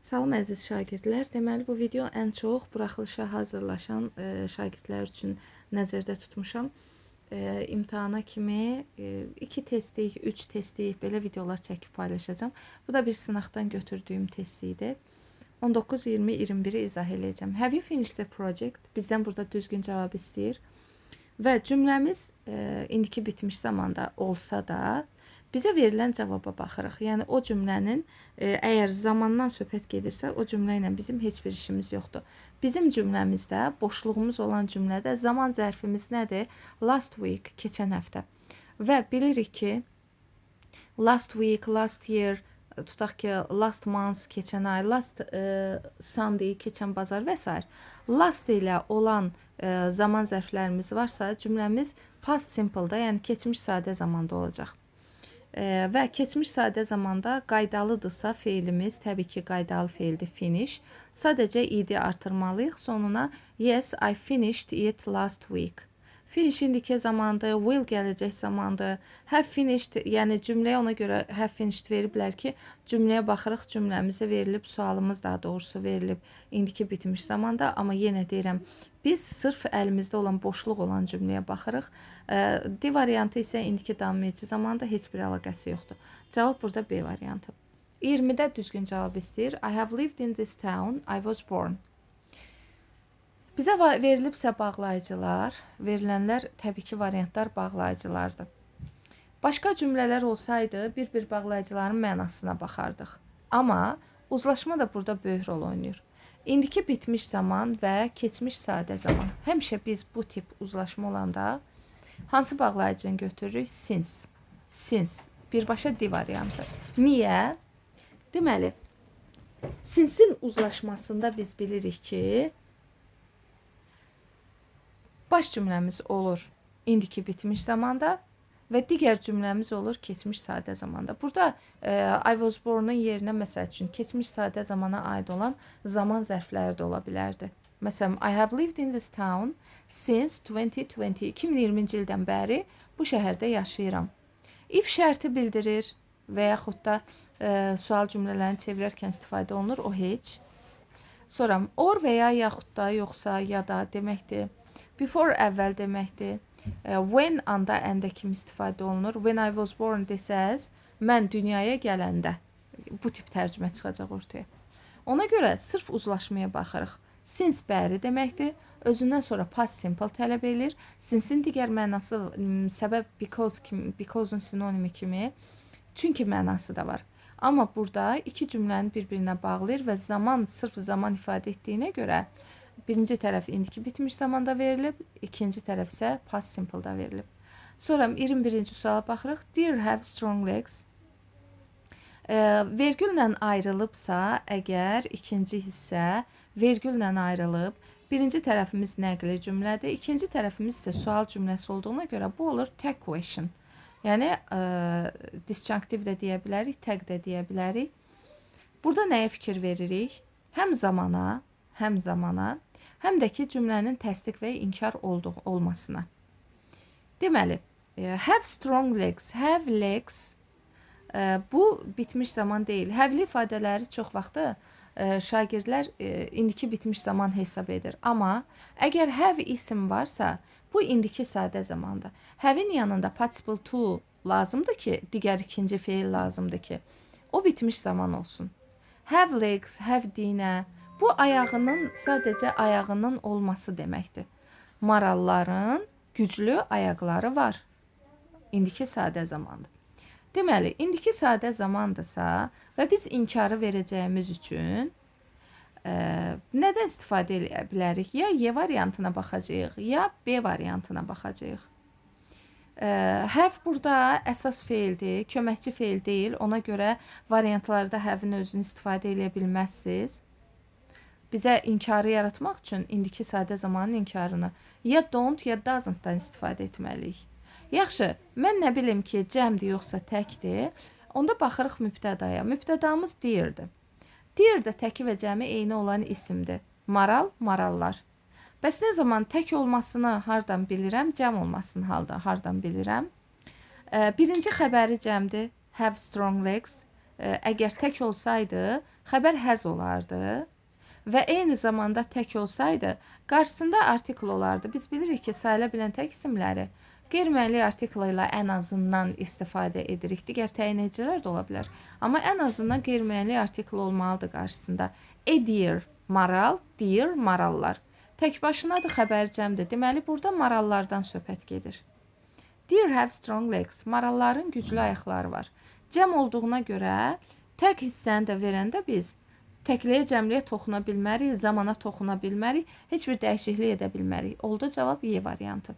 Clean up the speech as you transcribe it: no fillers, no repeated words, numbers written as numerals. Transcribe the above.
Salam əziz şagirdlər. Deməli bu video ən çox buraxılışa hazırlaşan şagirdlər üçün nəzərdə tutmuşam. İmtahana kimi 2 testlik, 3 testlik belə videolar çəkib paylaşacağam. Bu da bir sınaqdan götürdüyüm testlikdir. 19, 20, 21-i izah edəcəm. Have you finished the project? Bizdən burada düzgün cavab istəyir. Və cümləmiz indiki bitmiş zamanda olsa da bizə verilən cavaba baxırıq. Yəni o cümlənin əgər zamandan söhbət gedirsə, o cümlə ilə bizim heç bir işimiz yoxdur. Bizim cümləmizdə, boşluğumuz olan cümlədə zaman zərfimiz nədir? Last week, keçən həftə. Və bilirik ki, last week, last year, tutaq ki, last month, keçən ay, last Sunday, keçən bazar və s. Last ilə olan zaman zərflərimiz varsa, cümləmiz past simple-da, yəni keçmiş sadə zamanda olacaq. Və keçmiş sadə zamanda qaydalıdırsa feilimiz təbii ki qaydalı feildir finish. Sadəcə id artırmalıyıq. Sonuna yes I finished it last week. Finish indiki zamandır, will gələcək zamandır. Have finished, yəni cümləyə ona görə have finished veriblər ki, cümləyə baxırıq, cümləmizə verilib, sualımız daha doğrusu verilib indiki bitmiş zamanda. Amma yenə deyirəm, biz sırf əlimizdə olan boşluq olan cümləyə baxırıq. D variantı isə indiki davam edici zamanda heç bir əlaqəsi yoxdur. Cavab burada B variantı. 20-də düzgün cavab istəyir. I have lived in this town, I was born. Bizə verilibsə bağlayıcılar, verilənlər təbii ki variantlar bağlayıcılardır. Başqa cümlələr olsaydı bir-bir bağlayıcıların mənasına baxardıq. Amma uzlaşma da burada böyük rol oynayır. İndiki bitmiş zaman və keçmiş sadə zaman. Həmişə biz bu tip uzlaşma olanda hansı bağlayıcını götürürük? Since. Since. Birbaşa D variantı. Niyə? Deməli, since'in uzlaşmasında biz bilirik ki, baş cümləmiz olur indiki bitmiş zamanda və digər cümləmiz olur keçmiş sadə zamanda. Burada I was born-un yerinə məsəl üçün keçmiş sadə zamana aid olan zaman zərfləri də ola bilərdi. Məsələn, I have lived in this town since 2020. 2020-ci ildən bəri bu şəhərdə yaşayıram. If şərti bildirir və yaxud da sual cümlələrini çevirərkən istifadə olunur, o heç. Sonra or və ya yaxud da, yoxsa, ya da deməkdir. Before əvvəl deməkdir. When anda əndə kimi istifadə olunur. When I was born desəz, mən dünyaya gələndə. Bu tip tərcümə çıxacaq ortaya. Ona görə sırf uzlaşmaya baxırıq. Since bəri deməkdir. Özündən sonra past simple tələb edir. Since'in digər mənası səbəb because'un sinonimi kimi. Çünki mənası da var. Amma burada iki cümləni bir-birinə bağlayır və zaman sırf zaman ifadə etdiyinə görə birinci tərəf indiki bitmiş zamanda verilib, ikinci tərəf isə past simple-da verilib. Sonra 21-ci suala baxırıq. Deer have strong legs. Vergüllə ayrılıbsa, əgər ikinci hissə vergüllə ayrılıb, birinci tərəfimiz nəqli cümlədir, ikinci tərəfimiz isə sual cümləsi olduğuna görə bu olur tag question. Yəni, disjunctive də deyə bilərik, tag də deyə bilərik. Burada nəyə fikir veririk? Həm zamana, həm də ki cümlənin təsdiq və inkar olmasına. Deməli, have strong legs, have legs, bu bitmiş zaman deyil. Have-li ifadələri çox vaxtı şagirdlər indiki bitmiş zaman hesab edir. Amma əgər have isim varsa, bu indiki sadə zamanda. Have-in yanında participle to lazımdır ki, digər ikinci feil lazımdır ki, o bitmiş zaman olsun. Have legs, have dinə, bu ayağının, sadəcə ayağının olması deməkdir. Maralların güclü ayaqları var. İndiki sadə zamandır. Deməli, indiki sadə zamandırsa və biz inkarı verəcəyimiz üçün nədən istifadə edə bilərik? Ya Y variantına baxacağıq, ya B variantına baxacağıq. Have burada əsas feildir, köməkçi feil deyil. Ona görə variantlarda have-in özünü istifadə edə bilməzsiniz. Bizə inkarı yaratmaq üçün indiki sadə zamanın inkarını ya don't ya doesn't-dan istifadə etməliyik. Yaxşı, mən nə bilim ki, cəmdir yoxsa təkdir. Onda baxırıq mübtədaya. Mübtədamız deerdir. Deer də təki və cəmi eyni olan isimdir. Maral, marallar. Bəs nə zaman tək olmasını hardan bilirəm, cəm olmasını hardan bilirəm? Birinci xəbəri cəmdir. Have strong legs. Əgər tək olsaydı, xəbər həz olardı və eyni zamanda tək olsaydı, qarşısında artikl olardı. Biz bilirik ki, sayıla bilən tək isimləri qeyri-müəyyənlik artiklı ilə ən azından istifadə edirik. Digər təyin edicilər də ola bilər. Amma ən azından qeyri-müəyyənlik artiklı olmalıdır qarşısında. A deer, maral, deer, marallar. Tək başınadır, xəbər cəmdir. Deməli, burada marallardan söhbət gedir. Deer have strong legs. Maralların güclü ayaqları var. Cəm olduğuna görə tək hissəni də verəndə biz təkliyə cəmliyə toxuna bilmərik, zamana toxuna bilmərik, heç bir dəyişiklik edə bilmərik. Oldu cavab Y variantı.